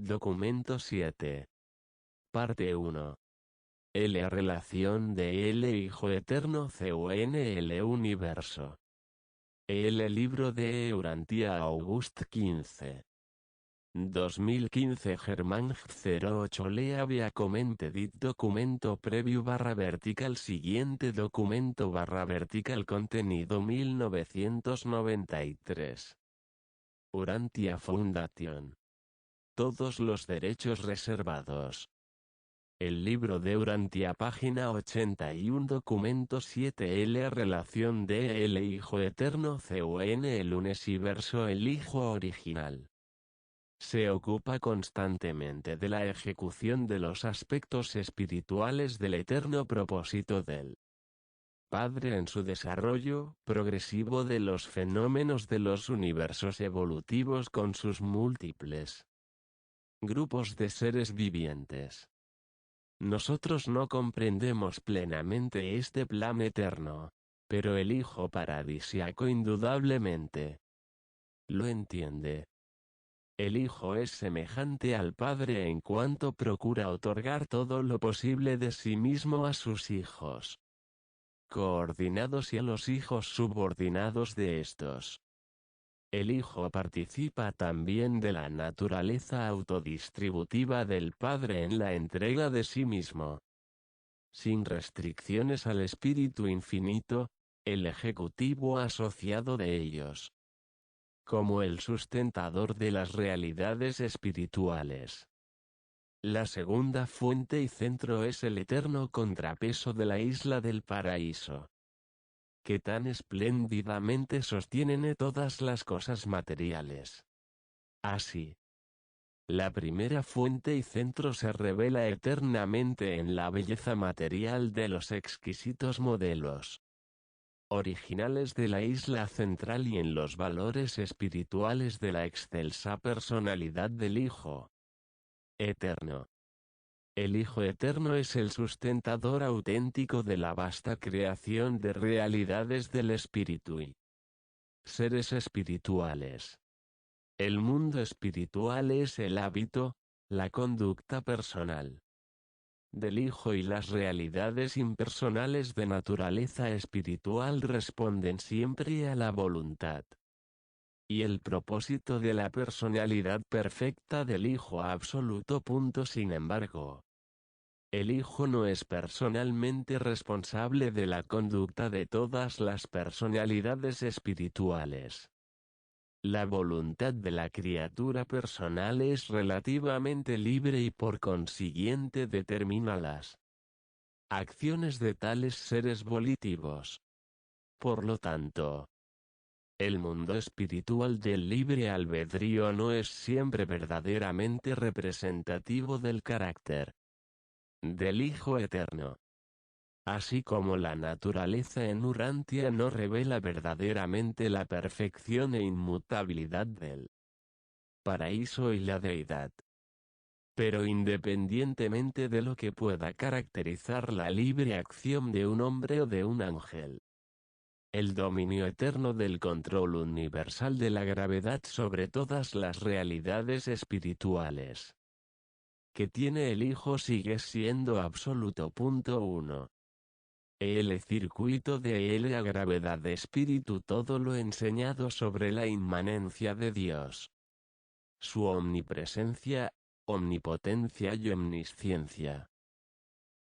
Documento 7. Parte 1. La relación de el Hijo Eterno con el Universo. El libro de Urantia August 15. 2015 Germán 08 Le había commented documento preview /vertical siguiente documento /vertical contenido 1993. Urantia Foundation. Todos los derechos reservados. El libro de Urantia página 81 documento 7 La relación de el Hijo Eterno con el Universo el Hijo original. Se ocupa constantemente de la ejecución de los aspectos espirituales del eterno propósito del Padre en su desarrollo progresivo de los fenómenos de los universos evolutivos con sus múltiples grupos de seres vivientes. Nosotros no comprendemos plenamente este plan eterno, pero el Hijo paradisíaco indudablemente lo entiende. El Hijo es semejante al Padre en cuanto procura otorgar todo lo posible de sí mismo a sus hijos coordinados y a los hijos subordinados de estos. El Hijo participa también de la naturaleza autodistributiva del Padre en la entrega de sí mismo, sin restricciones al Espíritu Infinito, el ejecutivo asociado de ellos, como el sustentador de las realidades espirituales. La segunda fuente y centro es el eterno contrapeso de la isla del paraíso, que tan espléndidamente sostienen todas las cosas materiales. Así, la primera fuente y centro se revela eternamente en la belleza material de los exquisitos modelos originales de la isla central y en los valores espirituales de la excelsa personalidad del Hijo Eterno. El Hijo Eterno es el sustentador auténtico de la vasta creación de realidades del espíritu y seres espirituales. El mundo espiritual es el hábito, la conducta personal del Hijo y las realidades impersonales de naturaleza espiritual responden siempre a la voluntad y el propósito de la personalidad perfecta del Hijo absoluto. Sin embargo, el Hijo no es personalmente responsable de la conducta de todas las personalidades espirituales. La voluntad de la criatura personal es relativamente libre y por consiguiente determina las acciones de tales seres volitivos. Por lo tanto, el mundo espiritual del libre albedrío no es siempre verdaderamente representativo del carácter del Hijo Eterno. Así como la naturaleza en Urantia no revela verdaderamente la perfección e inmutabilidad del paraíso y la deidad. Pero independientemente de lo que pueda caracterizar la libre acción de un hombre o de un ángel, el dominio eterno del control universal de la gravedad sobre todas las realidades espirituales que tiene el Hijo sigue siendo absoluto. 1. El circuito de la gravedad de espíritu. Todo lo enseñado sobre la inmanencia de Dios, su omnipresencia, omnipotencia y omnisciencia,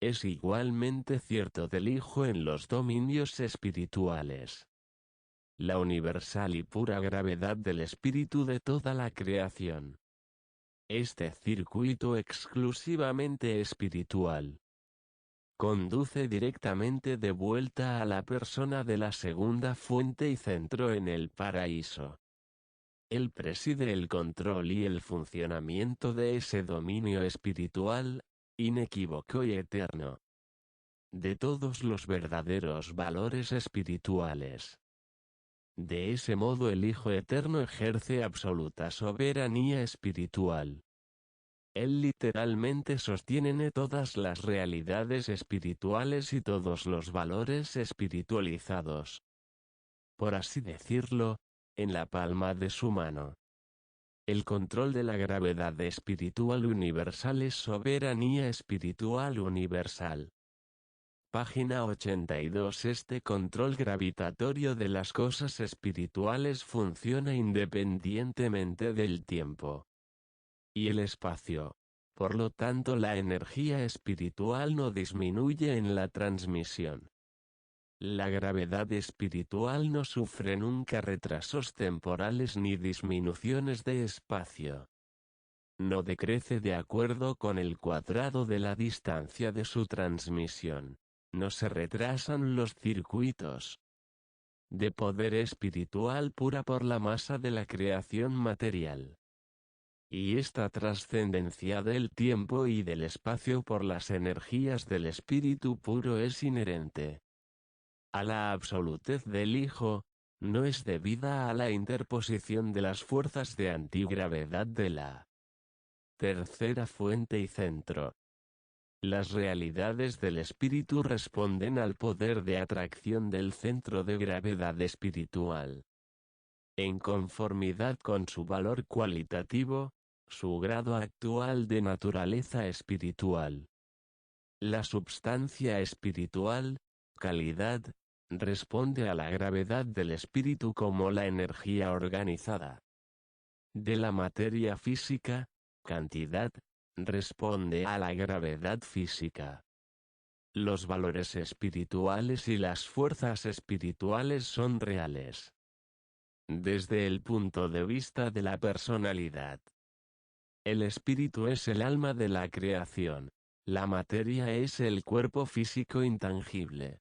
es igualmente cierto del Hijo en los dominios espirituales. La universal y pura gravedad del espíritu de toda la creación. Este circuito exclusivamente espiritual conduce directamente de vuelta a la persona de la segunda fuente y centro en el paraíso. Él preside el control y el funcionamiento de ese dominio espiritual, inequívoco y eterno, de todos los verdaderos valores espirituales. De ese modo el Hijo Eterno ejerce absoluta soberanía espiritual. Él literalmente sostiene todas las realidades espirituales y todos los valores espiritualizados, por así decirlo, en la palma de su mano. El control de la gravedad espiritual universal es soberanía espiritual universal. Página 82. Este control gravitatorio de las cosas espirituales funciona independientemente del tiempo y el espacio. Por lo tanto, la energía espiritual no disminuye en la transmisión. La gravedad espiritual no sufre nunca retrasos temporales ni disminuciones de espacio. No decrece de acuerdo con el cuadrado de la distancia de su transmisión. No se retrasan los circuitos de poder espiritual pura por la masa de la creación material. Y esta trascendencia del tiempo y del espacio por las energías del espíritu puro es inherente a la absolutez del Hijo, no es debida a la interposición de las fuerzas de antigravedad de la tercera fuente y centro. Las realidades del espíritu responden al poder de atracción del centro de gravedad espiritual. En conformidad con su valor cualitativo, su grado actual de naturaleza espiritual. La substancia espiritual, calidad, responde a la gravedad del espíritu como la energía organizada. De la materia física, cantidad, responde a la gravedad física. Los valores espirituales y las fuerzas espirituales son reales. Desde el punto de vista de la personalidad. El espíritu es el alma de la creación. La materia es el cuerpo físico intangible.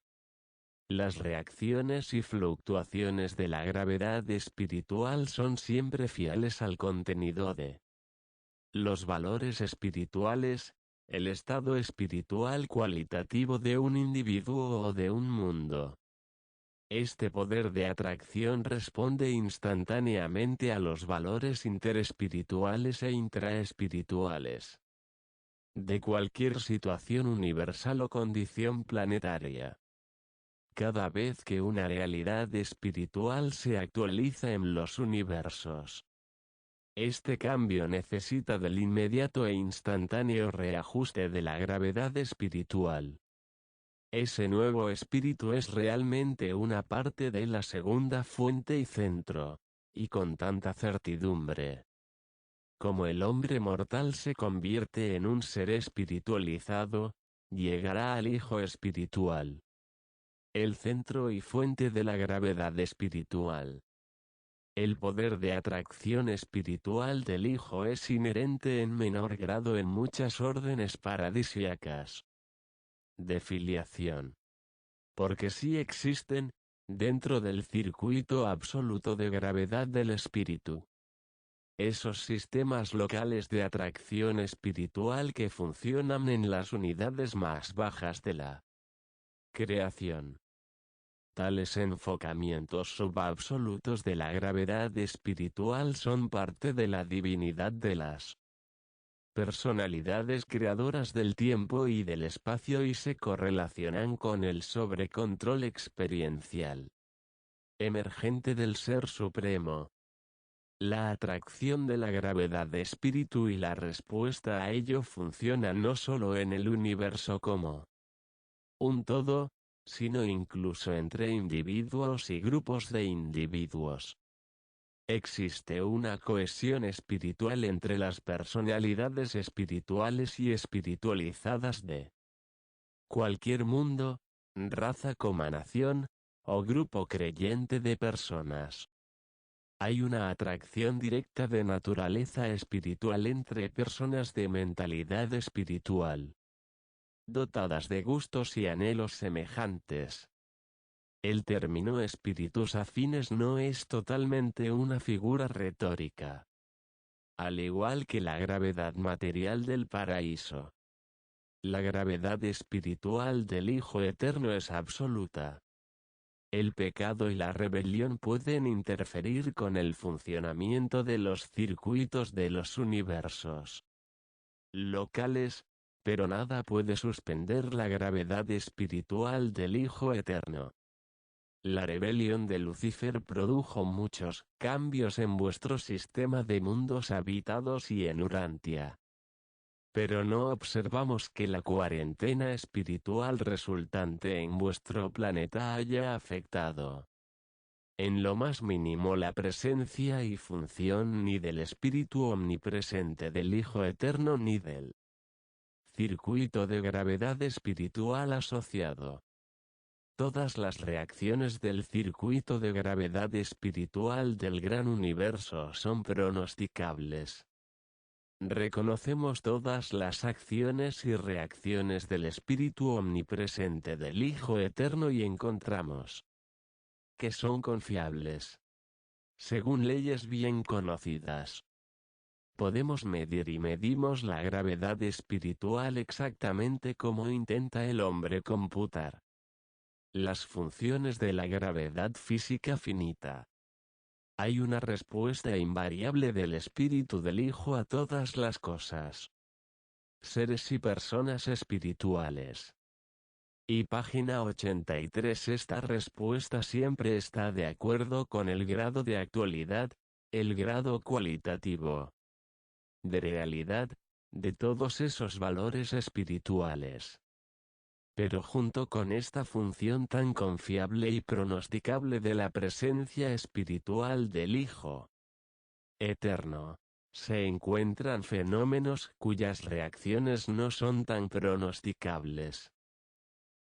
Las reacciones y fluctuaciones de la gravedad espiritual son siempre fieles al contenido de los valores espirituales, el estado espiritual cualitativo de un individuo o de un mundo. Este poder de atracción responde instantáneamente a los valores interespirituales e intraespirituales de cualquier situación universal o condición planetaria. Cada vez que una realidad espiritual se actualiza en los universos, este cambio necesita del inmediato e instantáneo reajuste de la gravedad espiritual. Ese nuevo espíritu es realmente una parte de la segunda fuente y centro, y con tanta certidumbre. Como el hombre mortal se convierte en un ser espiritualizado, llegará al Hijo espiritual. El centro y fuente de la gravedad espiritual. El poder de atracción espiritual del Hijo es inherente en menor grado en muchas órdenes paradisíacas de filiación. Porque sí existen, dentro del circuito absoluto de gravedad del espíritu, esos sistemas locales de atracción espiritual que funcionan en las unidades más bajas de la creación. Tales enfocamientos subabsolutos de la gravedad espiritual son parte de la divinidad de las personalidades creadoras del tiempo y del espacio y se correlacionan con el sobrecontrol experiencial emergente del Ser Supremo. La atracción de la gravedad de espíritu y la respuesta a ello funcionan no solo en el universo como un todo, sino incluso entre individuos y grupos de individuos. Existe una cohesión espiritual entre las personalidades espirituales y espiritualizadas de cualquier mundo, raza como nación, o grupo creyente de personas. Hay una atracción directa de naturaleza espiritual entre personas de mentalidad espiritual, dotadas de gustos y anhelos semejantes. El término espíritus afines no es totalmente una figura retórica. Al igual que la gravedad material del paraíso, la gravedad espiritual del Hijo Eterno es absoluta. El pecado y la rebelión pueden interferir con el funcionamiento de los circuitos de los universos locales, pero nada puede suspender la gravedad espiritual del Hijo Eterno. La rebelión de Lucifer produjo muchos cambios en vuestro sistema de mundos habitados y en Urantia. Pero no observamos que la cuarentena espiritual resultante en vuestro planeta haya afectado en lo más mínimo la presencia y función ni del espíritu omnipresente del Hijo Eterno ni del circuito de gravedad espiritual asociado. Todas las reacciones del circuito de gravedad espiritual del gran universo son pronosticables. Reconocemos todas las acciones y reacciones del espíritu omnipresente del Hijo Eterno y encontramos que son confiables, según leyes bien conocidas. Podemos medir y medimos la gravedad espiritual exactamente como intenta el hombre computar las funciones de la gravedad física finita. Hay una respuesta invariable del espíritu del Hijo a todas las cosas, seres y personas espirituales. Y página 83. Esta respuesta siempre está de acuerdo con el grado de actualidad, el grado cualitativo de realidad, de todos esos valores espirituales. Pero junto con esta función tan confiable y pronosticable de la presencia espiritual del Hijo Eterno, se encuentran fenómenos cuyas reacciones no son tan pronosticables.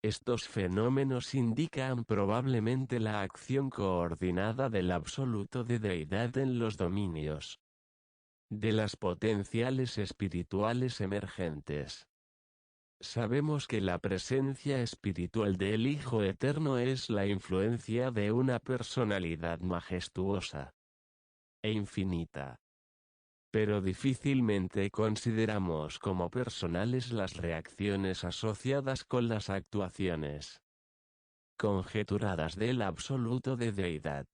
Estos fenómenos indican probablemente la acción coordinada del absoluto de deidad en los dominios de las potenciales espirituales emergentes. Sabemos que la presencia espiritual del Hijo Eterno es la influencia de una personalidad majestuosa e infinita. Pero difícilmente consideramos como personales las reacciones asociadas con las actuaciones conjeturadas del absoluto de deidad.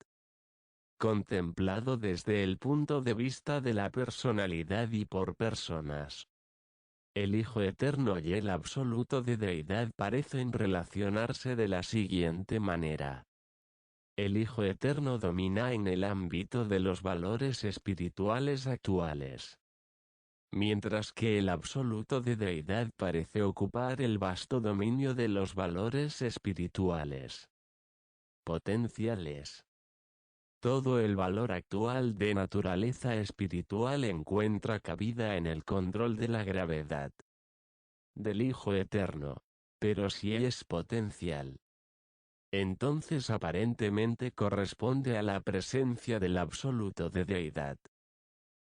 Contemplado desde el punto de vista de la personalidad y por personas, el Hijo Eterno y el absoluto de deidad parecen relacionarse de la siguiente manera. El Hijo Eterno domina en el ámbito de los valores espirituales actuales, mientras que el absoluto de deidad parece ocupar el vasto dominio de los valores espirituales potenciales. Todo el valor actual de naturaleza espiritual encuentra cabida en el control de la gravedad del Hijo Eterno, pero si es potencial, entonces aparentemente corresponde a la presencia del absoluto de deidad.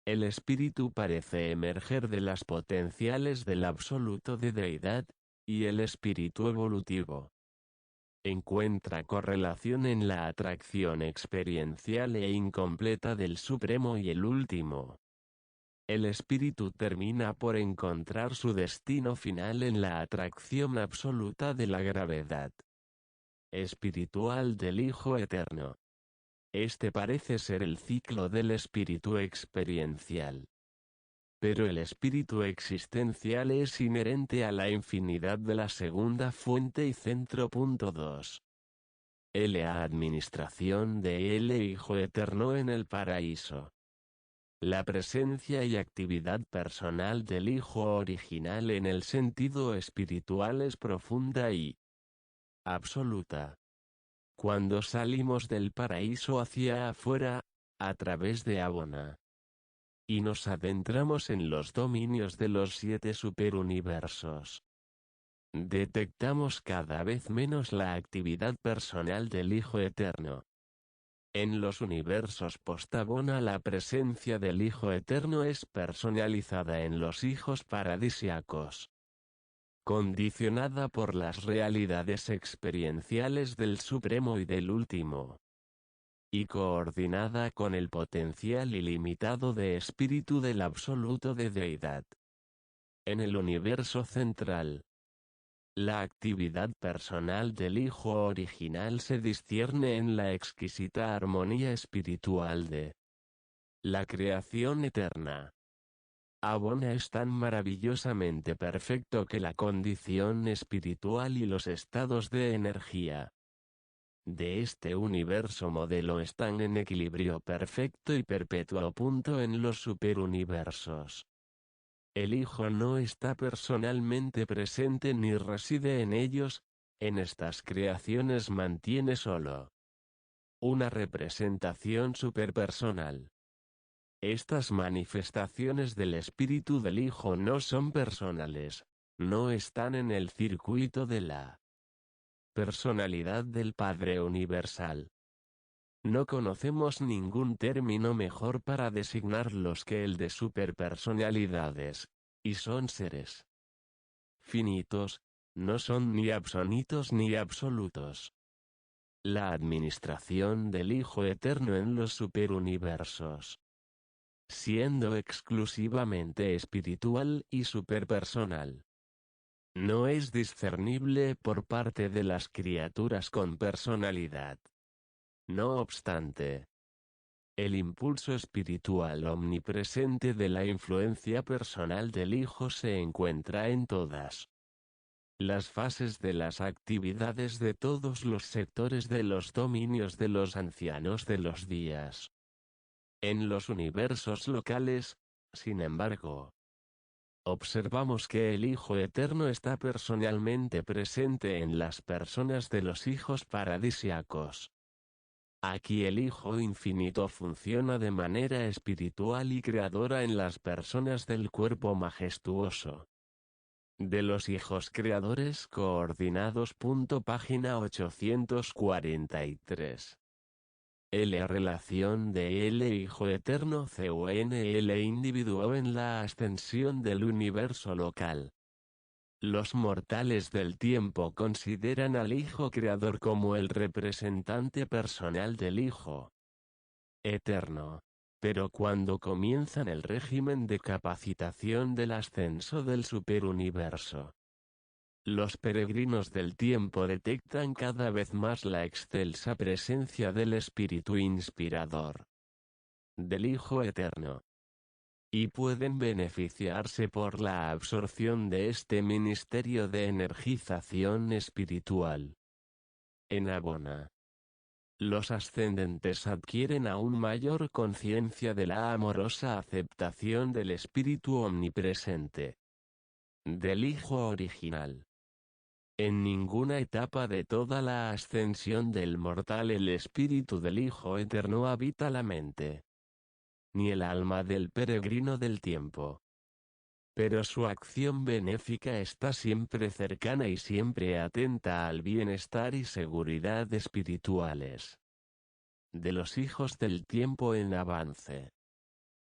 El espíritu parece emerger de las potenciales del absoluto de deidad, y el espíritu evolutivo encuentra correlación en la atracción experiencial e incompleta del Supremo y el Último. El espíritu termina por encontrar su destino final en la atracción absoluta de la gravedad espiritual del Hijo Eterno. Este parece ser el ciclo del espíritu experiencial. Pero el espíritu existencial es inherente a la infinidad de la segunda fuente y centro. 2. La administración de el Hijo Eterno en el paraíso. La presencia y actividad personal del Hijo original en el sentido espiritual es profunda y absoluta. Cuando salimos del paraíso hacia afuera, a través de Abona, y nos adentramos en los dominios de los 7 superuniversos, detectamos cada vez menos la actividad personal del Hijo Eterno. En los universos post-Abona la presencia del Hijo Eterno es personalizada en los hijos paradisíacos, condicionada por las realidades experienciales del Supremo y del Último, y coordinada con el potencial ilimitado de espíritu del absoluto de deidad. En el universo central, la actividad personal del Hijo original se discierne en la exquisita armonía espiritual de la creación eterna. Abona es tan maravillosamente perfecto que la condición espiritual y los estados de energía de este universo modelo están en equilibrio perfecto y perpetuo. En los superuniversos, el Hijo no está personalmente presente ni reside en ellos, en estas creaciones mantiene solo una representación superpersonal. Estas manifestaciones del espíritu del Hijo no son personales, no están en el circuito de la personalidad del Padre Universal. No conocemos ningún término mejor para designarlos que el de superpersonalidades, y son seres finitos, no son ni absonitos ni absolutos. La administración del Hijo Eterno en los superuniversos, siendo exclusivamente espiritual y superpersonal, no es discernible por parte de las criaturas con personalidad. No obstante, el impulso espiritual omnipresente de la influencia personal del Hijo se encuentra en todas las fases de las actividades de todos los sectores de los dominios de los ancianos de los días. En los universos locales, sin embargo, observamos que el Hijo Eterno está personalmente presente en las personas de los hijos paradisíacos. Aquí el Hijo Infinito funciona de manera espiritual y creadora en las personas del cuerpo majestuoso de los hijos creadores coordinados. Página 843. La relación de el Hijo Eterno con el individuo en la ascensión del universo local. Los mortales del tiempo consideran al Hijo Creador como el representante personal del Hijo Eterno. Pero cuando comienzan el régimen de capacitación del ascenso del superuniverso, los peregrinos del tiempo detectan cada vez más la excelsa presencia del Espíritu inspirador del Hijo Eterno, y pueden beneficiarse por la absorción de este ministerio de energización espiritual. En Abona, los ascendentes adquieren aún mayor conciencia de la amorosa aceptación del Espíritu omnipresente del Hijo original. En ninguna etapa de toda la ascensión del mortal el espíritu del Hijo Eterno habita la mente, ni el alma del peregrino del tiempo. Pero su acción benéfica está siempre cercana y siempre atenta al bienestar y seguridad espirituales de los hijos del tiempo en avance.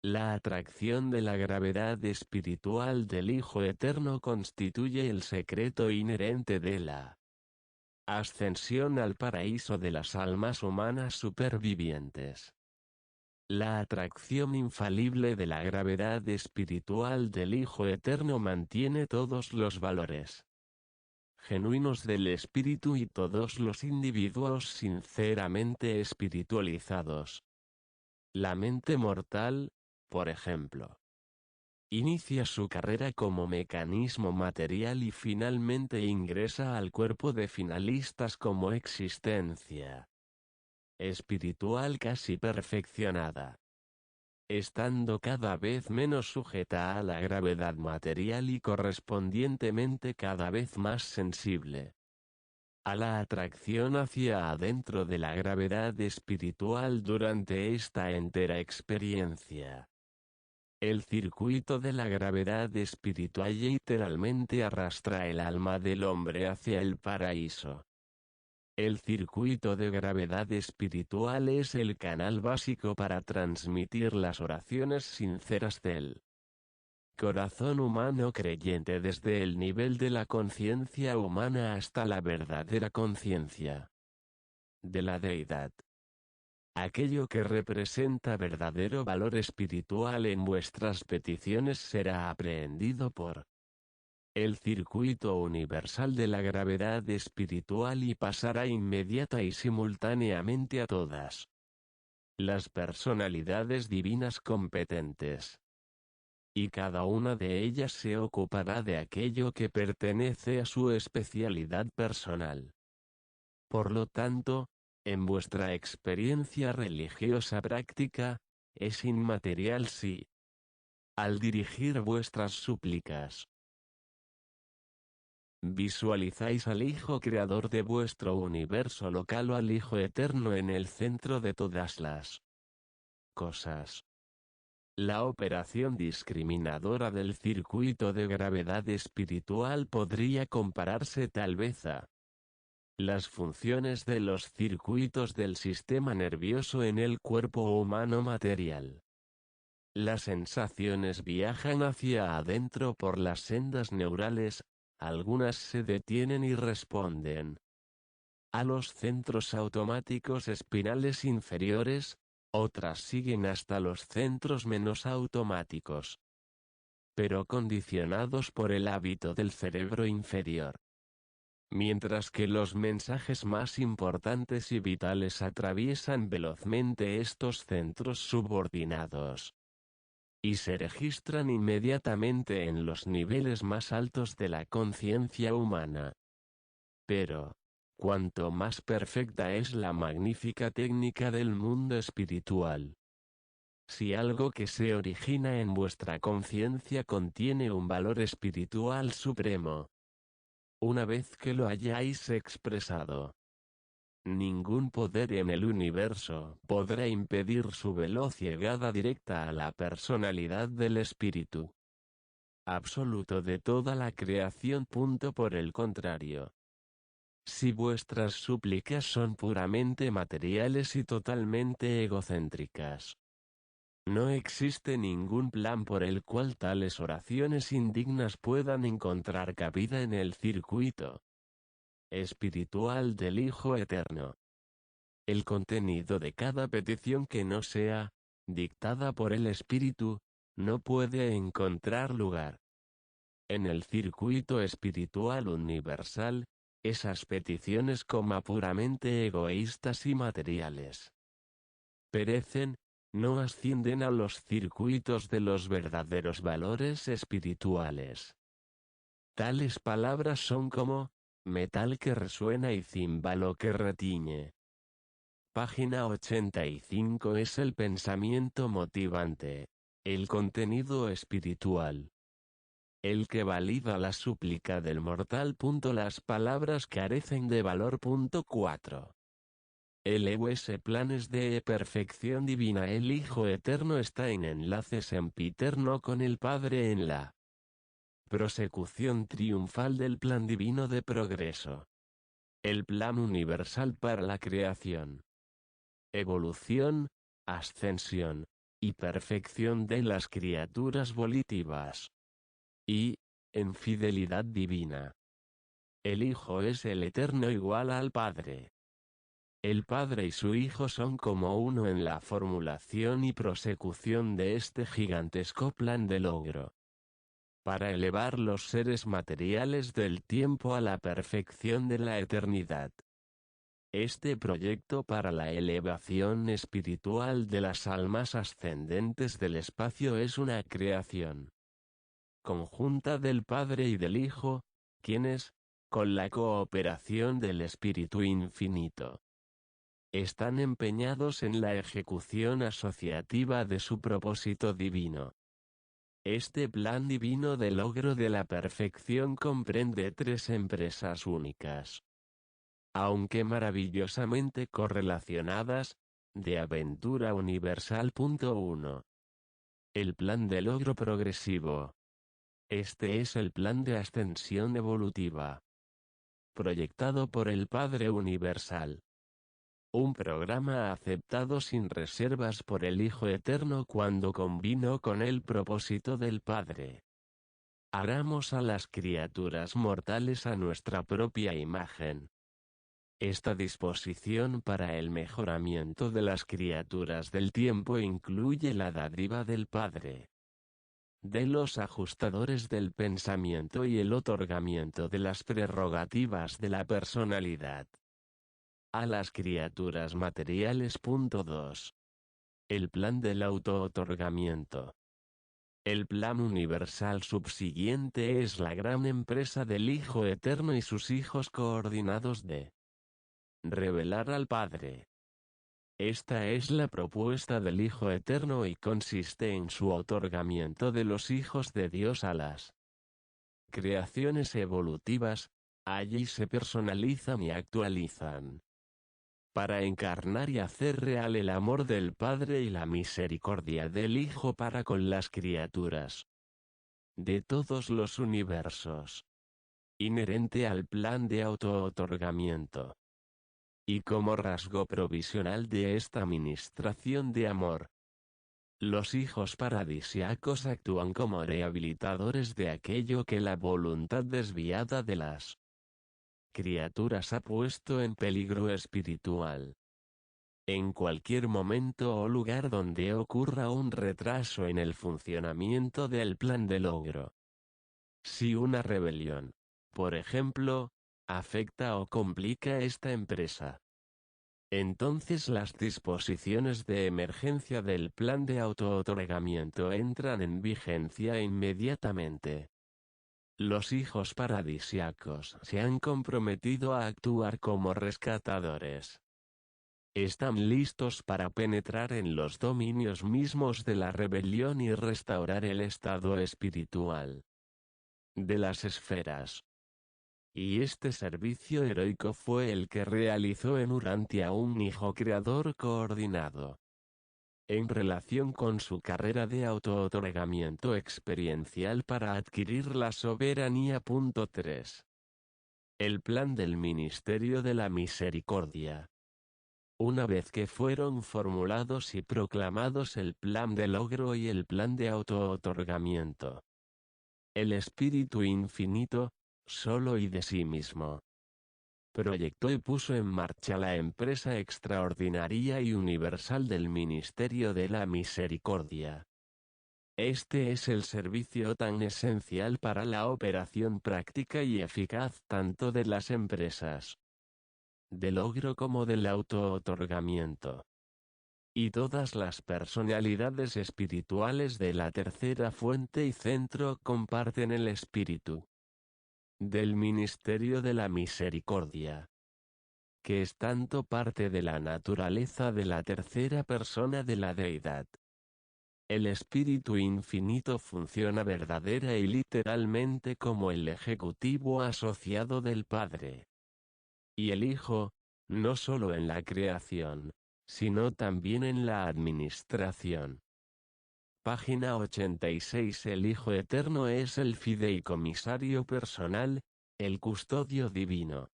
La atracción de la gravedad espiritual del Hijo Eterno constituye el secreto inherente de la ascensión al paraíso de las almas humanas supervivientes. La atracción infalible de la gravedad espiritual del Hijo Eterno mantiene todos los valores genuinos del espíritu y todos los individuos sinceramente espiritualizados. La mente mortal, por ejemplo, inicia su carrera como mecanismo material y finalmente ingresa al cuerpo de finalistas como existencia espiritual casi perfeccionada, estando cada vez menos sujeta a la gravedad material y correspondientemente cada vez más sensible a la atracción hacia adentro de la gravedad espiritual durante esta entera experiencia. El circuito de la gravedad espiritual literalmente arrastra el alma del hombre hacia el paraíso. El circuito de gravedad espiritual es el canal básico para transmitir las oraciones sinceras del corazón humano creyente desde el nivel de la conciencia humana hasta la verdadera conciencia de la deidad. Aquello que representa verdadero valor espiritual en vuestras peticiones será aprehendido por el circuito universal de la gravedad espiritual y pasará inmediata y simultáneamente a todas las personalidades divinas competentes. Y cada una de ellas se ocupará de aquello que pertenece a su especialidad personal. Por lo tanto, en vuestra experiencia religiosa práctica, es inmaterial si, al dirigir vuestras súplicas, visualizáis al Hijo Creador de vuestro universo local o al Hijo Eterno en el centro de todas las cosas. La operación discriminadora del circuito de gravedad espiritual podría compararse tal vez a las funciones de los circuitos del sistema nervioso en el cuerpo humano material. Las sensaciones viajan hacia adentro por las sendas neurales, algunas se detienen y responden a los centros automáticos espinales inferiores, otras siguen hasta los centros menos automáticos, pero condicionados por el hábito del cerebro inferior. Mientras que los mensajes más importantes y vitales atraviesan velozmente estos centros subordinados y se registran inmediatamente en los niveles más altos de la conciencia humana. Pero, cuanto más perfecta es la magnífica técnica del mundo espiritual, si algo que se origina en vuestra conciencia contiene un valor espiritual supremo, una vez que lo hayáis expresado, ningún poder en el universo podrá impedir su veloz llegada directa a la personalidad del espíritu absoluto de toda la creación. Por el contrario, si vuestras súplicas son puramente materiales y totalmente egocéntricas, no existe ningún plan por el cual tales oraciones indignas puedan encontrar cabida en el circuito espiritual del Hijo Eterno. El contenido de cada petición que no sea dictada por el Espíritu no puede encontrar lugar en el circuito espiritual universal. Esas peticiones como puramente egoístas y materiales perecen, no ascienden a los circuitos de los verdaderos valores espirituales. Tales palabras son como metal que resuena y címbalo que retiñe. Página 85 es el pensamiento motivante, el contenido espiritual, el que valida la súplica del mortal. Las palabras carecen de valor. 4. LUS planes de perfección divina. El Hijo Eterno está en enlace sempiterno con el Padre en la prosecución triunfal del plan divino de progreso. El plan universal para la creación, evolución, ascensión y perfección de las criaturas volitivas. Y, en fidelidad divina, el Hijo es el Eterno igual al Padre. El Padre y su Hijo son como uno en la formulación y prosecución de este gigantesco plan de logro, para elevar los seres materiales del tiempo a la perfección de la eternidad. Este proyecto para la elevación espiritual de las almas ascendentes del espacio es una creación conjunta del Padre y del Hijo, quienes, con la cooperación del Espíritu Infinito, están empeñados en la ejecución asociativa de su propósito divino. Este plan divino de logro de la perfección comprende 3 empresas únicas, aunque maravillosamente correlacionadas, de aventura universal. 1. El plan de logro progresivo. Este es el plan de ascensión evolutiva, proyectado por el Padre Universal. Un programa aceptado sin reservas por el Hijo Eterno cuando combinó con el propósito del Padre. Hagamos a las criaturas mortales a nuestra propia imagen. Esta disposición para el mejoramiento de las criaturas del tiempo incluye la dádiva del Padre, de los ajustadores del pensamiento y el otorgamiento de las prerrogativas de la personalidad a las criaturas materiales. 2. El plan del auto-otorgamiento. El plan universal subsiguiente es la gran empresa del Hijo Eterno y sus hijos coordinados de revelar al Padre. Esta es la propuesta del Hijo Eterno y consiste en su otorgamiento de los hijos de Dios a las creaciones evolutivas. Allí se personalizan y actualizan, para encarnar y hacer real el amor del Padre y la misericordia del Hijo para con las criaturas de todos los universos, inherente al plan de auto-otorgamiento. Y como rasgo provisional de esta ministración de amor, los hijos paradisiacos actúan como rehabilitadores de aquello que la voluntad desviada de las criaturas ha puesto en peligro espiritual. En cualquier momento o lugar donde ocurra un retraso en el funcionamiento del plan de logro. Si una rebelión, por ejemplo, afecta o complica esta empresa, entonces las disposiciones de emergencia del plan de auto-otorgamiento entran en vigencia inmediatamente. Los hijos paradisiacos se han comprometido a actuar como rescatadores. Están listos para penetrar en los dominios mismos de la rebelión y restaurar el estado espiritual de las esferas. Y este servicio heroico fue el que realizó en Urantia un hijo creador coordinado. En relación con su carrera de auto-otorgamiento experiencial para adquirir la soberanía. 3. El plan del Ministerio de la Misericordia. Una vez que fueron formulados y proclamados el plan de logro y el plan de auto-otorgamiento, el Espíritu Infinito, solo y de sí mismo, proyectó y puso en marcha la empresa extraordinaria y universal del Ministerio de la Misericordia. Este es el servicio tan esencial para la operación práctica y eficaz tanto de las empresas de logro como del auto-otorgamiento. Y todas las personalidades espirituales de la tercera fuente y centro comparten el espíritu del Ministerio de la Misericordia, que es tanto parte de la naturaleza de la tercera persona de la deidad. El Espíritu Infinito funciona verdadera y literalmente como el ejecutivo asociado del Padre y el Hijo, no solo en la creación, sino también en la administración. Página 86. El Hijo Eterno es el fideicomisario personal, el custodio divino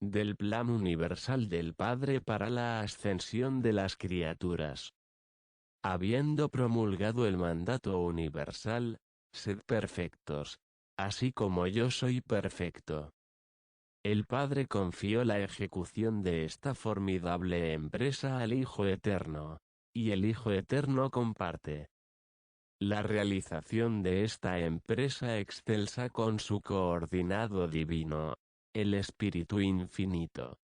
del plan universal del Padre para la ascensión de las criaturas. Habiendo promulgado el mandato universal, sed perfectos, así como yo soy perfecto. El Padre confió la ejecución de esta formidable empresa al Hijo Eterno, y el Hijo Eterno comparte la realización de esta empresa excelsa con su coordinado divino, el Espíritu Infinito.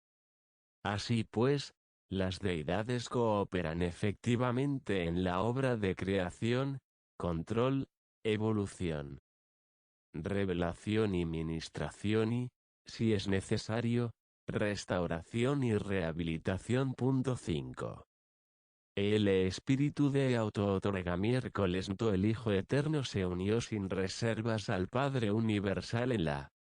Así pues, las deidades cooperan efectivamente en la obra de creación, control, evolución, revelación y ministración y, si es necesario, restauración y rehabilitación. 5. El espíritu de auto-otorgamiento, el Hijo Eterno se unió sin reservas al Padre Universal en la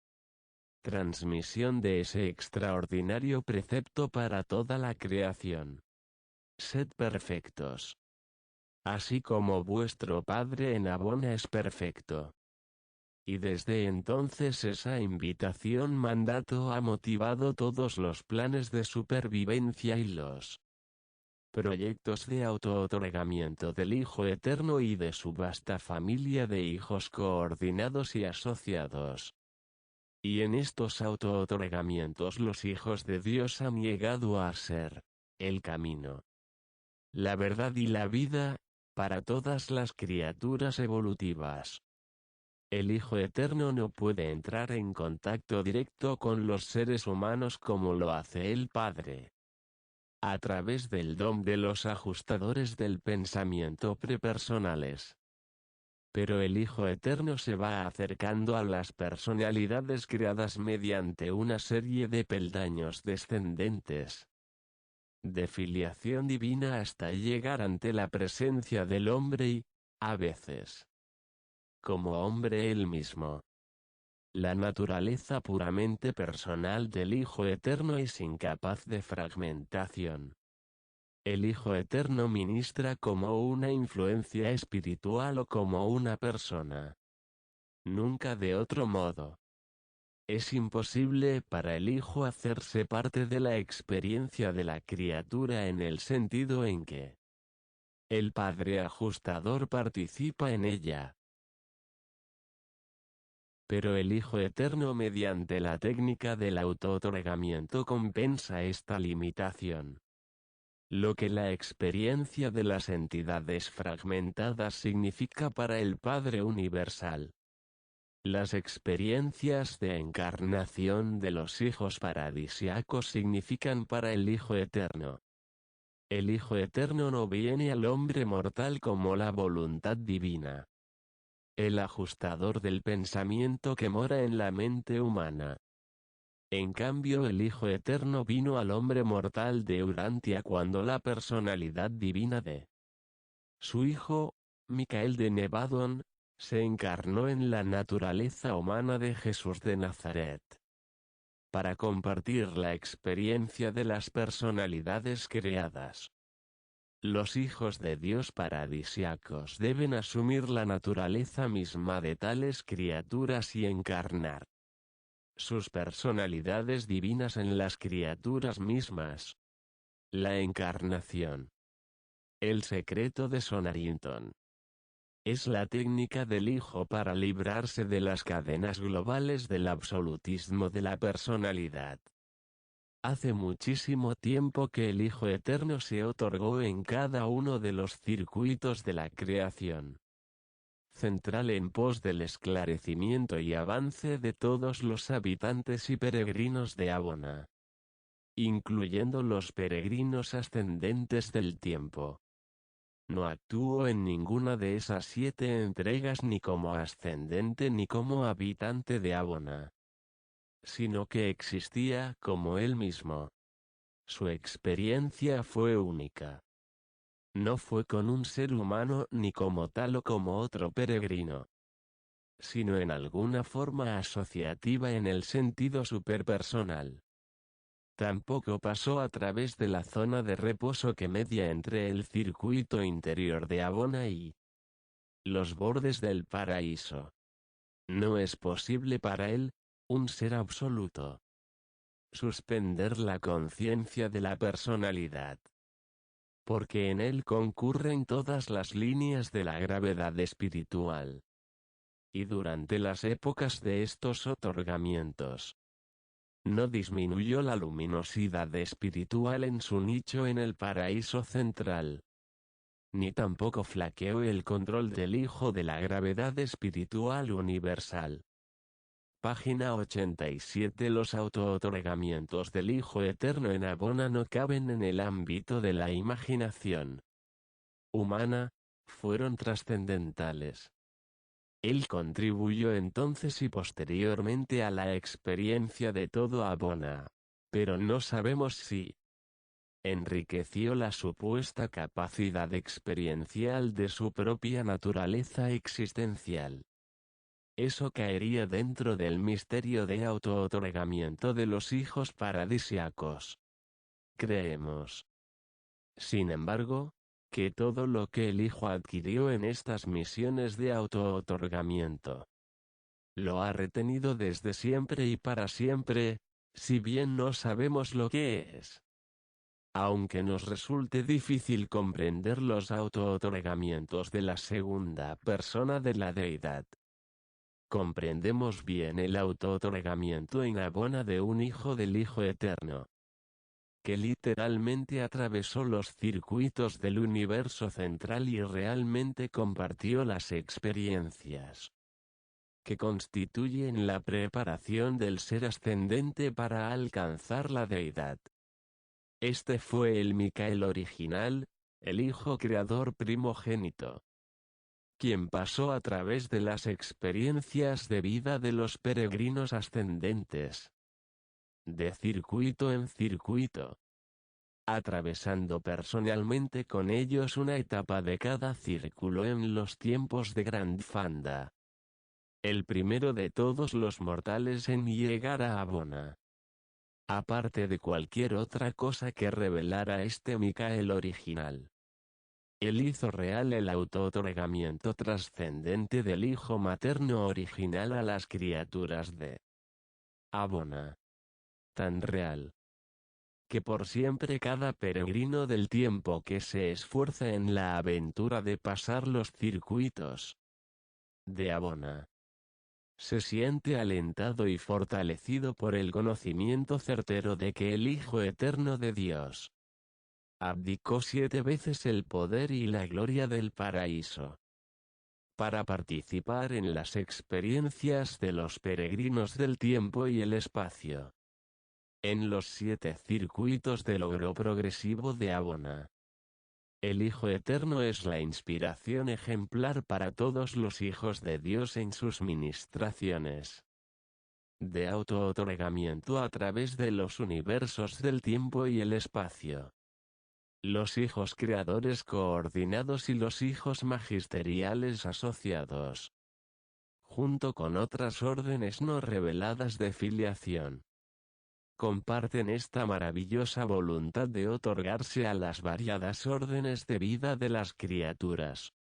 transmisión de ese extraordinario precepto para toda la creación. Sed perfectos, así como vuestro Padre en Abona es perfecto. Y desde entonces esa invitación-mandato ha motivado todos los planes de supervivencia y los proyectos de auto-otorgamiento del Hijo Eterno y de su vasta familia de hijos coordinados y asociados. Y en estos auto-otorgamientos los hijos de Dios han llegado a ser el camino, la verdad y la vida, para todas las criaturas evolutivas. El Hijo Eterno no puede entrar en contacto directo con los seres humanos como lo hace el Padre, a través del don de los ajustadores del pensamiento prepersonales. Pero el Hijo Eterno se va acercando a las personalidades creadas mediante una serie de peldaños descendentes de filiación divina hasta llegar ante la presencia del hombre y, a veces, como hombre él mismo. La naturaleza puramente personal del Hijo Eterno es incapaz de fragmentación. El Hijo Eterno ministra como una influencia espiritual o como una persona. Nunca de otro modo. Es imposible para el Hijo hacerse parte de la experiencia de la criatura en el sentido en que el Padre Ajustador participa en ella. Pero el Hijo Eterno mediante la técnica del autootorgamiento compensa esta limitación. Lo que la experiencia de las entidades fragmentadas significa para el Padre Universal. Las experiencias de encarnación de los hijos paradisiacos significan para el Hijo Eterno. El Hijo Eterno no viene al hombre mortal como la voluntad divina, el ajustador del pensamiento que mora en la mente humana. En cambio el Hijo Eterno vino al hombre mortal de Urantia cuando la personalidad divina de su Hijo, Micael de Nevadón, se encarnó en la naturaleza humana de Jesús de Nazaret. Para compartir la experiencia de las personalidades creadas. Los hijos de Dios paradisiacos deben asumir la naturaleza misma de tales criaturas y encarnar sus personalidades divinas en las criaturas mismas. La encarnación. El secreto de Sonarington. Es la técnica del Hijo para librarse de las cadenas globales del absolutismo de la personalidad. Hace muchísimo tiempo que el Hijo Eterno se otorgó en cada uno de los circuitos de la creación central en pos del esclarecimiento y avance de todos los habitantes y peregrinos de Abona, incluyendo los peregrinos ascendentes del tiempo. No actuó en ninguna de esas 7 entregas ni como ascendente ni como habitante de Abona, sino que existía como él mismo. Su experiencia fue única. No fue con un ser humano ni como tal o como otro peregrino, sino en alguna forma asociativa en el sentido superpersonal. Tampoco pasó a través de la zona de reposo que media entre el circuito interior de Abona y los bordes del paraíso. No es posible para él, un ser absoluto, suspender la conciencia de la personalidad, porque en él concurren todas las líneas de la gravedad espiritual. Y durante las épocas de estos otorgamientos, no disminuyó la luminosidad espiritual en su nicho en el paraíso central, ni tampoco flaqueó el control del Hijo de la gravedad espiritual universal. Página 87. Los autootorgamientos del Hijo Eterno en Abona no caben en el ámbito de la imaginación humana, fueron trascendentales. Él contribuyó entonces y posteriormente a la experiencia de todo Abona, pero no sabemos si enriqueció la supuesta capacidad experiencial de su propia naturaleza existencial. Eso caería dentro del misterio de autootorgamiento de los hijos paradisiacos. Creemos, sin embargo, que todo lo que el Hijo adquirió en estas misiones de autootorgamiento lo ha retenido desde siempre y para siempre, si bien no sabemos lo que es. Aunque nos resulte difícil comprender los autootorgamientos de la segunda persona de la deidad, comprendemos bien el autootorgamiento en Abona de un hijo del Hijo Eterno, que literalmente atravesó los circuitos del universo central y realmente compartió las experiencias que constituyen la preparación del ser ascendente para alcanzar la deidad. Este fue el Micael original, el Hijo Creador primogénito. quien pasó a través de las experiencias de vida de los peregrinos ascendentes, de circuito en circuito, atravesando personalmente con ellos una etapa de cada círculo en los tiempos de Grandfanda. El primero de todos los mortales en llegar a Abona. Aparte de cualquier otra cosa que revelara este Micael original. Él hizo real el auto-otorgamiento trascendente del Hijo Materno original a las criaturas de Abona. Tan real, que por siempre cada peregrino del tiempo que se esfuerza en la aventura de pasar los circuitos de Abona, se siente alentado y fortalecido por el conocimiento certero de que el Hijo Eterno de Dios abdicó 7 veces el poder y la gloria del paraíso, para participar en las experiencias de los peregrinos del tiempo y el espacio. En los 7 circuitos de logro progresivo de Abona, el Hijo Eterno es la inspiración ejemplar para todos los hijos de Dios en sus ministraciones de auto-otorgamiento a través de los universos del tiempo y el espacio. Los hijos creadores coordinados y los hijos magisteriales asociados, junto con otras órdenes no reveladas de filiación, comparten esta maravillosa voluntad de otorgarse a las variadas órdenes de vida de las criaturas,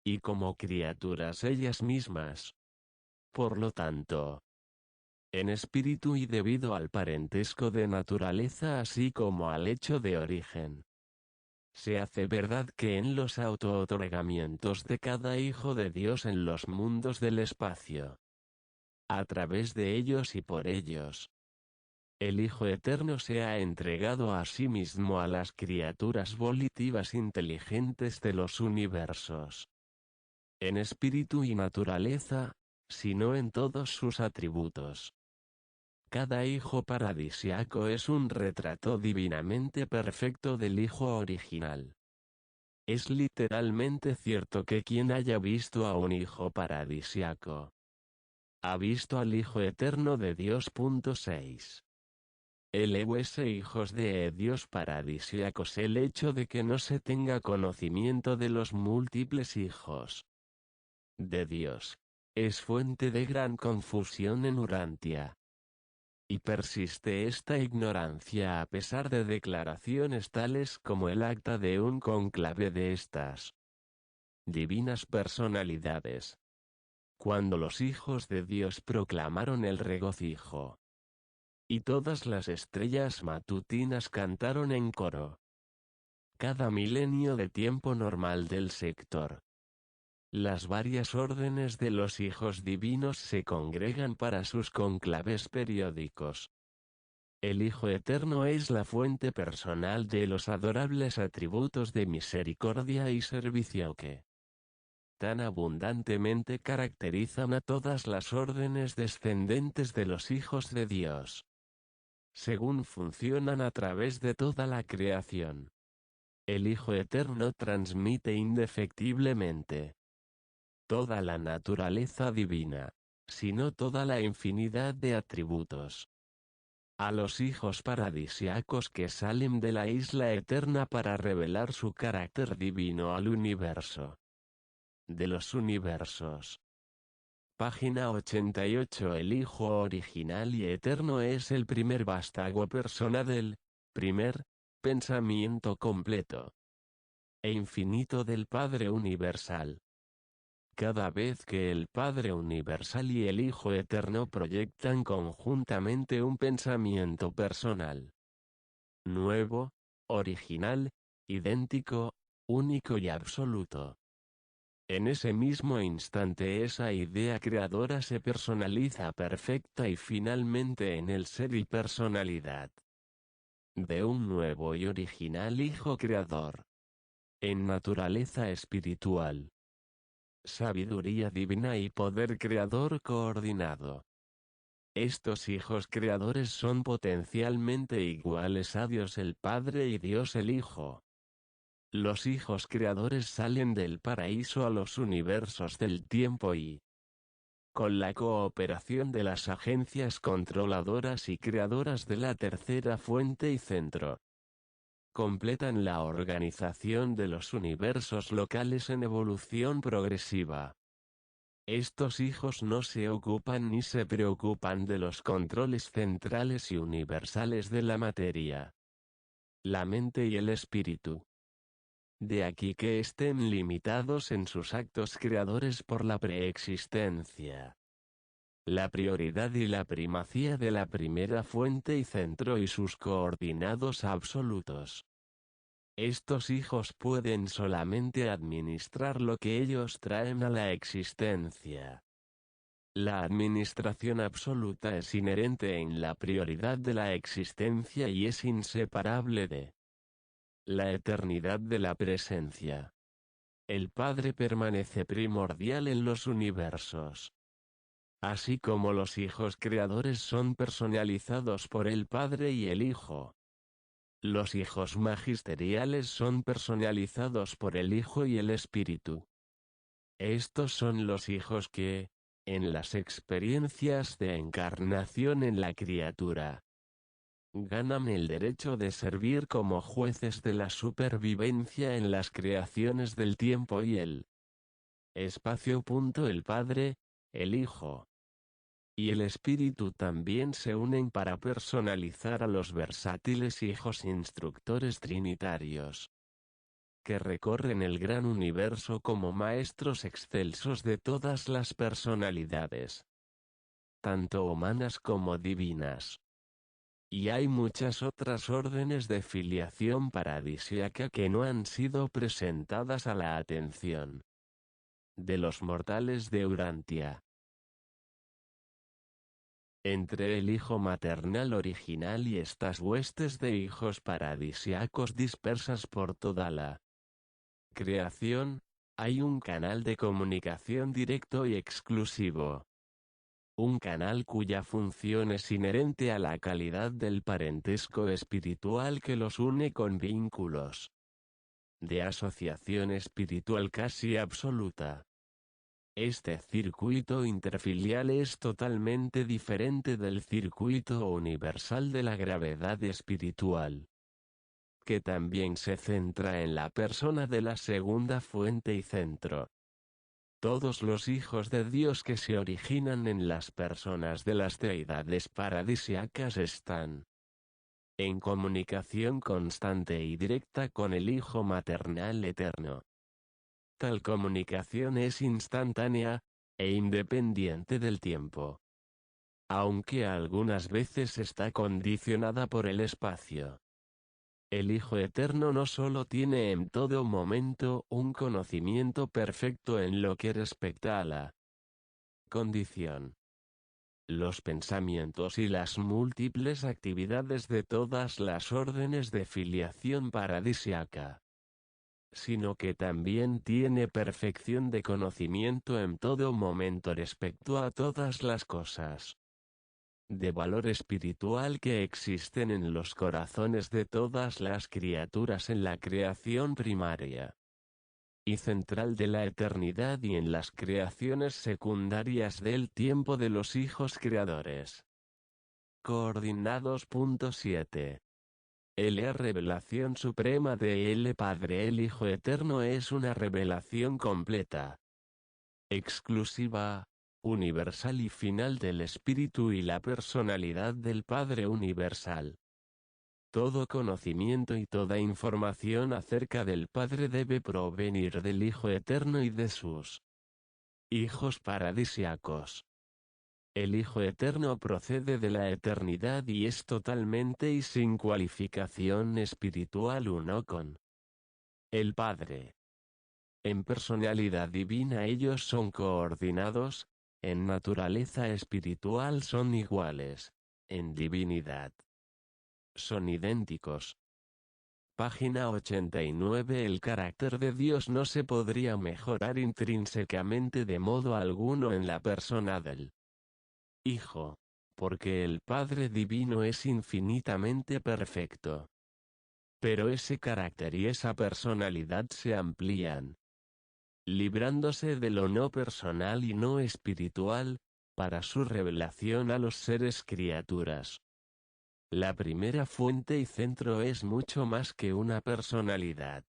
y como criaturas ellas mismas. Por lo tanto, en espíritu y debido al parentesco de naturaleza así como al hecho de origen, se hace verdad que en los auto-otorgamientos de cada hijo de Dios en los mundos del espacio, a través de ellos y por ellos, el Hijo Eterno se ha entregado a sí mismo a las criaturas volitivas inteligentes de los universos, en espíritu y naturaleza, sino en todos sus atributos. Cada hijo paradisiaco es un retrato divinamente perfecto del Hijo original. Es literalmente cierto que quien haya visto a un hijo paradisiaco, ha visto al Hijo Eterno de Dios. 6. LUS hijos de Dios paradisiacos. El hecho de que no se tenga conocimiento de los múltiples hijos de Dios, es fuente de gran confusión en Urantia. Y persiste esta ignorancia a pesar de declaraciones tales como el acta de un conclave de estas divinas personalidades. Cuando los hijos de Dios proclamaron el regocijo, y todas las estrellas matutinas cantaron en coro. Cada milenio de tiempo normal del sector, las varias órdenes de los hijos divinos se congregan para sus conclaves periódicos. El Hijo Eterno es la fuente personal de los adorables atributos de misericordia y servicio que tan abundantemente caracterizan a todas las órdenes descendentes de los hijos de Dios, según funcionan a través de toda la creación. El Hijo Eterno transmite indefectiblemente toda la naturaleza divina, sino toda la infinidad de atributos, a los hijos paradisiacos que salen de la isla eterna para revelar su carácter divino al universo. De los universos. Página 88. El Hijo original y eterno es el primer vástago persona del primer pensamiento completo e infinito del Padre universal. Cada vez que el Padre universal y el Hijo eterno proyectan conjuntamente un pensamiento personal, nuevo, original, idéntico, único y absoluto, en ese mismo instante esa idea creadora se personaliza perfecta y finalmente en el ser y personalidad de un nuevo y original Hijo Creador, en naturaleza espiritual, sabiduría divina y poder creador coordinado. Estos hijos creadores son potencialmente iguales a Dios el Padre y Dios el Hijo. Los hijos creadores salen del paraíso a los universos del tiempo y, con la cooperación de las agencias controladoras y creadoras de la tercera fuente y centro, completan la organización de los universos locales en evolución progresiva. Estos hijos no se ocupan ni se preocupan de los controles centrales y universales de la materia, la mente y el espíritu. De aquí que estén limitados en sus actos creadores por la preexistencia, la prioridad y la primacía de la primera fuente y centro y sus coordinados absolutos. Estos hijos pueden solamente administrar lo que ellos traen a la existencia. La administración absoluta es inherente en la prioridad de la existencia y es inseparable de la eternidad de la presencia. El Padre permanece primordial en los universos. Así como los hijos creadores son personalizados por el Padre y el Hijo. Los hijos magisteriales son personalizados por el Hijo y el Espíritu. Estos son los hijos que, en las experiencias de encarnación en la criatura, ganan el derecho de servir como jueces de la supervivencia en las creaciones del tiempo y el espacio. El Padre, el Hijo y el Espíritu también se unen para personalizar a los versátiles hijos instructores trinitarios, que recorren el gran universo como maestros excelsos de todas las personalidades, tanto humanas como divinas. Y hay muchas otras órdenes de filiación paradisíaca que no han sido presentadas a la atención de los mortales de Urantia. Entre el Hijo maternal original y estas huestes de hijos paradisíacos dispersas por toda la creación, hay un canal de comunicación directo y exclusivo. Un canal cuya función es inherente a la calidad del parentesco espiritual que los une con vínculos de asociación espiritual casi absoluta. Este circuito interfilial es totalmente diferente del circuito universal de la gravedad espiritual, que también se centra en la persona de la segunda fuente y centro. Todos los hijos de Dios que se originan en las personas de las deidades paradisíacas están en comunicación constante y directa con el Hijo maternal eterno. Tal comunicación es instantánea e independiente del tiempo, aunque algunas veces está condicionada por el espacio. El Hijo Eterno no solo tiene en todo momento un conocimiento perfecto en lo que respecta a la condición, los pensamientos y las múltiples actividades de todas las órdenes de filiación paradisíaca, sino que también tiene perfección de conocimiento en todo momento respecto a todas las cosas de valor espiritual que existen en los corazones de todas las criaturas en la creación primaria y central de la eternidad y en las creaciones secundarias del tiempo de los hijos creadores. Coordinados. 7. La revelación suprema de el Padre el Hijo Eterno es una revelación completa, exclusiva, universal y final del Espíritu y la personalidad del Padre universal. Todo conocimiento y toda información acerca del Padre debe provenir del Hijo Eterno y de sus hijos paradisíacos. El Hijo Eterno procede de la eternidad y es totalmente y sin cualificación espiritual uno con el Padre. En personalidad divina ellos son coordinados, en naturaleza espiritual son iguales, en divinidad son idénticos. Página 89. El carácter de Dios no se podría mejorar intrínsecamente de modo alguno en la persona del Hijo, porque el Padre Divino es infinitamente perfecto. Pero ese carácter y esa personalidad se amplían, librándose de lo no personal y no espiritual, para su revelación a los seres criaturas. La primera fuente y centro es mucho más que una personalidad.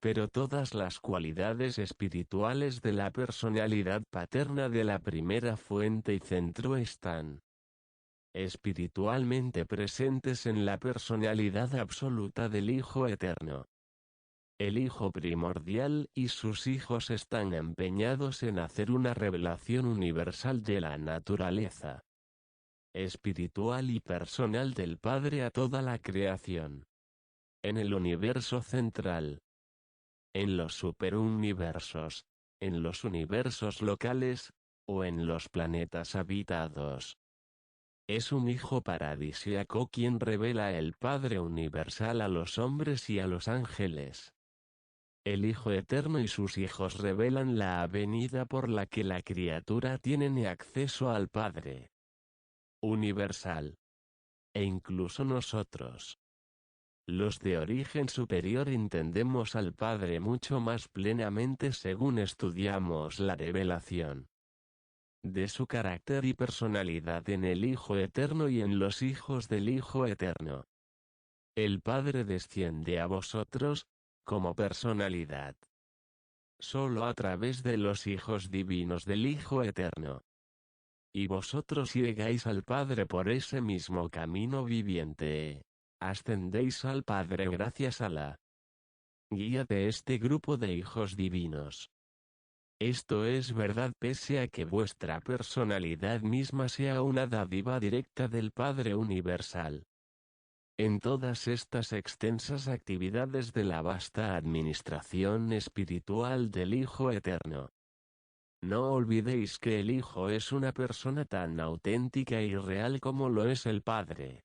Pero todas las cualidades espirituales de la personalidad paterna de la primera fuente y centro están espiritualmente presentes en la personalidad absoluta del Hijo Eterno. El Hijo primordial y sus hijos están empeñados en hacer una revelación universal de la naturaleza espiritual y personal del Padre a toda la creación. En el universo central, en los superuniversos, en los universos locales, o en los planetas habitados. Es un Hijo paradisíaco quien revela el Padre universal a los hombres y a los ángeles. El Hijo Eterno y sus hijos revelan la avenida por la que la criatura tiene acceso al Padre universal. E incluso nosotros, los de origen superior, entendemos al Padre mucho más plenamente según estudiamos la revelación de su carácter y personalidad en el Hijo Eterno y en los hijos del Hijo Eterno. El Padre desciende a vosotros, como personalidad, solo a través de los hijos divinos del Hijo Eterno. Y vosotros llegáis al Padre por ese mismo camino viviente. Ascendéis al Padre gracias a la guía de este grupo de hijos divinos. Esto es verdad pese a que vuestra personalidad misma sea una dádiva directa del Padre universal. En todas estas extensas actividades de la vasta administración espiritual del Hijo Eterno, no olvidéis que el Hijo es una persona tan auténtica y real como lo es el Padre.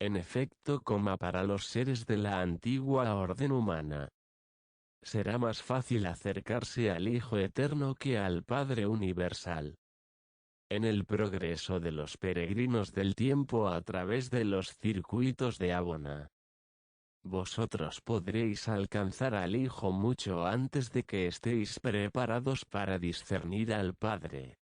En efecto, como para los seres de la antigua orden humana, será más fácil acercarse al Hijo Eterno que al Padre universal. En el progreso de los peregrinos del tiempo a través de los circuitos de Abona, vosotros podréis alcanzar al Hijo mucho antes de que estéis preparados para discernir al Padre.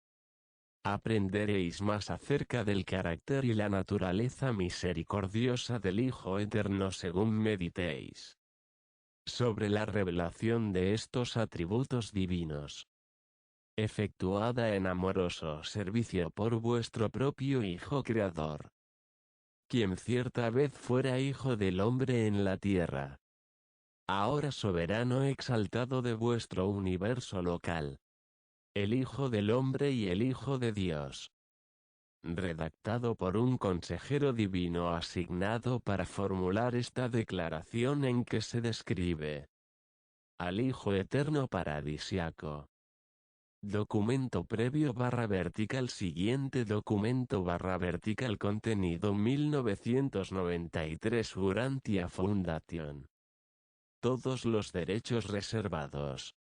Aprenderéis más acerca del carácter y la naturaleza misericordiosa del Hijo Eterno según meditéis sobre la revelación de estos atributos divinos, efectuada en amoroso servicio por vuestro propio Hijo Creador, quien cierta vez fuera Hijo del hombre en la tierra, ahora soberano exaltado de vuestro universo local, el Hijo del hombre y el Hijo de Dios. Redactado por un consejero divino asignado para formular esta declaración en que se describe al Hijo Eterno paradisiaco. Documento previo /vertical. Siguiente documento /vertical. Contenido 1993 Urantia Foundation. Todos los derechos reservados.